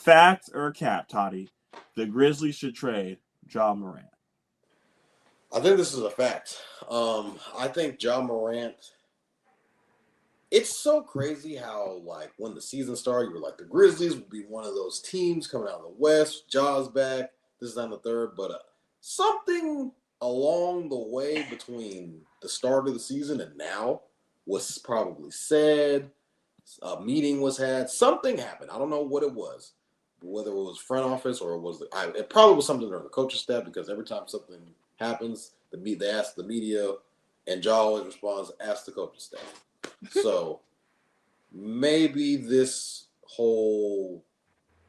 Fact or cap, Toddy? The Grizzlies should trade Ja Morant. I think this is a fact. I think Ja Morant. It's so crazy how, like, when the season started, you were like, the Grizzlies would be one of those teams coming out of the West. Ja's back. This is on the third. But something along the way between the start of the season and now was probably said. A meeting was had. Something happened. I don't know what it was. Whether it was front office or it probably was something during the coaching staff, because every time something happens, they ask the media, and Ja always responds, ask the coaching staff. So maybe this whole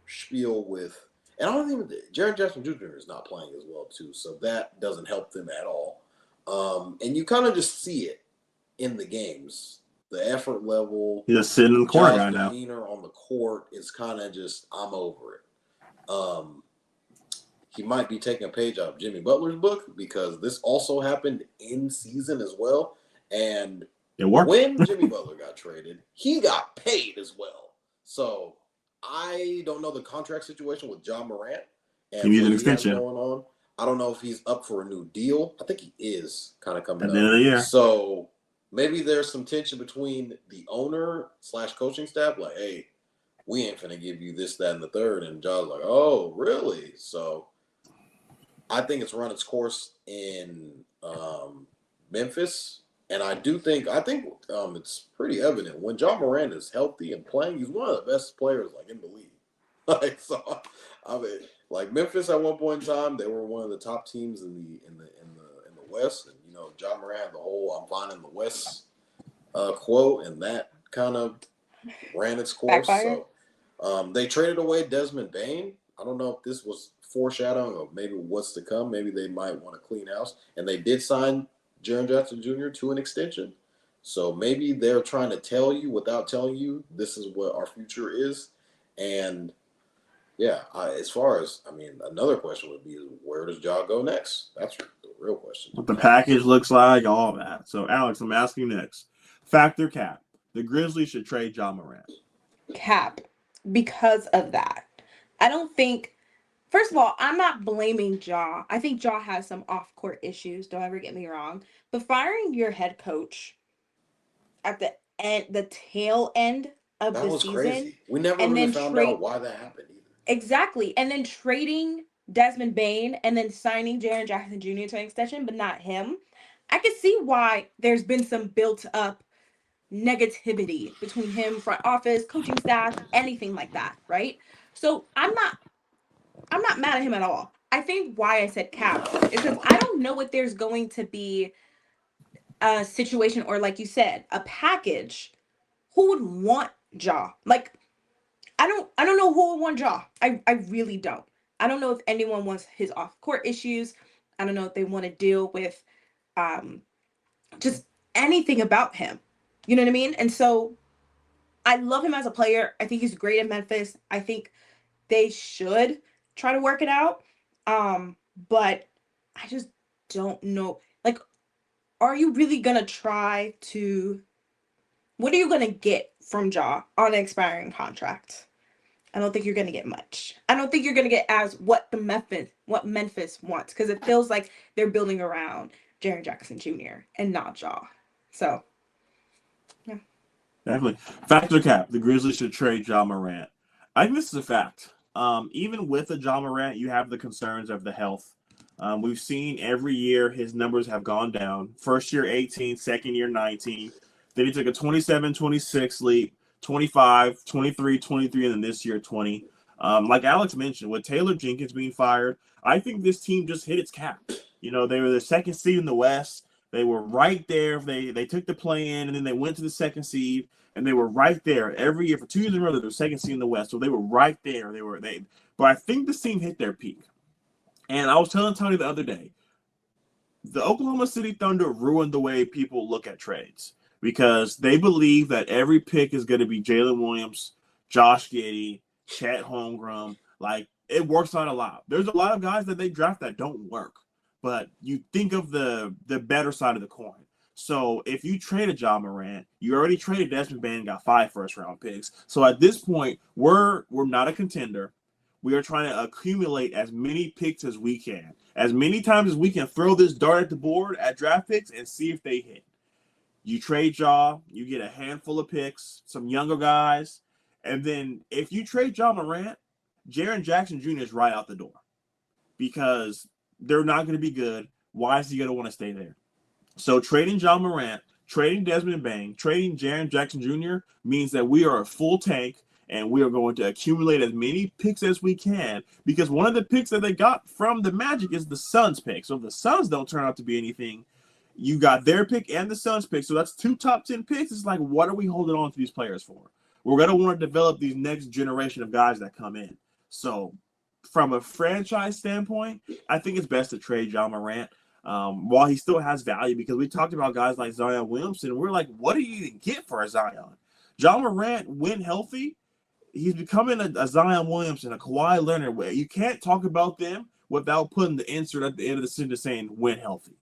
spiel with, and I don't even, Jaren Jackson Jr. is not playing as well too, so that doesn't help them at all. And you kind of just see it in the games. The effort level, he's just sitting in the corner guy now. Demeanor on the court is kind of just, I'm over it. He might be taking a page out of Jimmy Butler's book, because this also happened in season as well. And when Jimmy Butler got traded, he got paid as well. So I don't know the contract situation with Ja Morant and he needs an what he has extension going on. I don't know if he's up for a new deal. I think he is kind of coming at up. the end of the year. So maybe there's some tension between the owner / coaching staff. Like, hey, we ain't finna give you this, that, and the third. And Ja's like, oh, really? So I think it's run its course in Memphis. And I think it's pretty evident when Ja Morant is healthy and playing, he's one of the best players like in the league. Like, so I mean, like Memphis at one point in time, they were one of the top teams in the West, and you know, Ja Morant had the whole "I'm fine in the West" quote, and that kind of ran its course. Backfire. So they traded away Desmond Bane. I don't know if this was foreshadowing of maybe what's to come. Maybe they might want to clean house, and they did sign Jaren Jackson Jr. to an extension. So maybe they're trying to tell you without telling you this is what our future is. And yeah, as far as, I mean, another question would be, where does Ja go next? That's the real question. What the package looks like, all that. So, Alex, I'm asking you next. Fact or cap? The Grizzlies should trade Ja Morant. Cap, because of that. I don't think, first of all, I'm not blaming Ja. I think Ja has some off-court issues, don't ever get me wrong. But firing your head coach at the tail end of that the was season. Crazy. We never really found out why that happened either. Exactly. And then trading Desmond Bane and then signing Jaren Jackson Jr. to an extension, but not him. I can see why there's been some built-up negativity between him, front office, coaching staff, anything like that, right? So I'm not mad at him at all. I think why I said cap is because I don't know if there's going to be a situation, or like you said, a package. Who would want Ja? Like, I don't know who would want Ja. I really don't. I don't know if anyone wants his off-court issues. I don't know if they want to deal with just anything about him. You know what I mean? And so I love him as a player. I think he's great at Memphis. I think they should try to work it out. But I just don't know. Like, are you really going to try to... What are you going to get from Ja on an expiring contract? I don't think you're going to get much. I don't think you're going to get as what Memphis wants, because it feels like they're building around Jaren Jackson Jr. and not Ja. So, yeah. Definitely. Fact or cap? The Grizzlies should trade Ja Morant. I think this is a fact. Even with the Ja Morant, you have the concerns of the health. We've seen every year his numbers have gone down. First year 18, second year 19. Then he took a 27-26 leap, 25, 23, 23, and then this year 20. Like Alex mentioned, with Taylor Jenkins being fired, I think this team just hit its cap. You know, they were the second seed in the West. They were right there. They took the play-in, and then they went to the second seed, and they were right there every year for 2 years in a row. They were second seed in the West, so they were right there. But I think this team hit their peak. And I was telling Tony the other day, the Oklahoma City Thunder ruined the way people look at trades, because they believe that every pick is going to be Jalen Williams, Josh Giddey, Chet Holmgren. Like, it works out a lot. There's a lot of guys that they draft that don't work, but you think of the better side of the coin. So if you traded Ja Morant, you already traded Desmond Bane and got 5 first-round picks. So at this point, we're not a contender. We are trying to accumulate as many picks as we can. As many times as we can throw this dart at the board at draft picks and see if they hit. You trade Ja, you get a handful of picks, some younger guys, and then if you trade Ja Morant, Jaren Jackson Jr. is right out the door because they're not going to be good. Why is he going to want to stay there? So trading Ja Morant, trading Desmond Bane, trading Jaren Jackson Jr. means that we are a full tank and we are going to accumulate as many picks as we can because one of the picks that they got from the Magic is the Suns pick. So if the Suns don't turn out to be anything, you got their pick and the Suns pick. So that's 2 top 10 picks. It's like, what are we holding on to these players for? We're going to want to develop these next generation of guys that come in. So from a franchise standpoint, I think it's best to trade Ja Morant while he still has value because we talked about guys like Zion Williamson. We're like, what do you even get for a Zion? Ja Morant, when healthy, he's becoming a Zion Williamson, a Kawhi Leonard. Where you can't talk about them without putting the insert at the end of the sentence saying when healthy.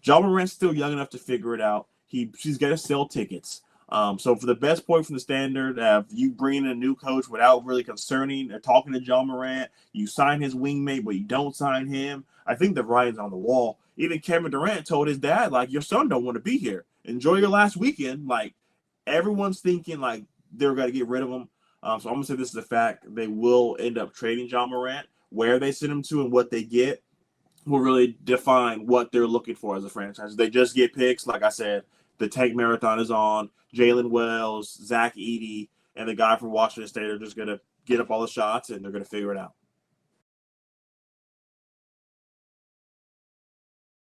Ja Morant's still young enough to figure it out. She's got to sell tickets. So for the best point from the standard, you bring in a new coach without really concerning or talking to Ja Morant, you sign his wingmate, but you don't sign him. I think the writing's on the wall. Even Kevin Durant told his dad, like, your son don't want to be here. Enjoy your last weekend. Like, everyone's thinking, like, they're going to get rid of him. So I'm going to say this is a fact. They will end up trading Ja Morant. Where they send him to and what they get will really define what they're looking for as a franchise. They just get picks. Like I said, the tank marathon is on. Jalen Wells, Zach Edey, and the guy from Washington State are just going to get up all the shots, and they're going to figure it out.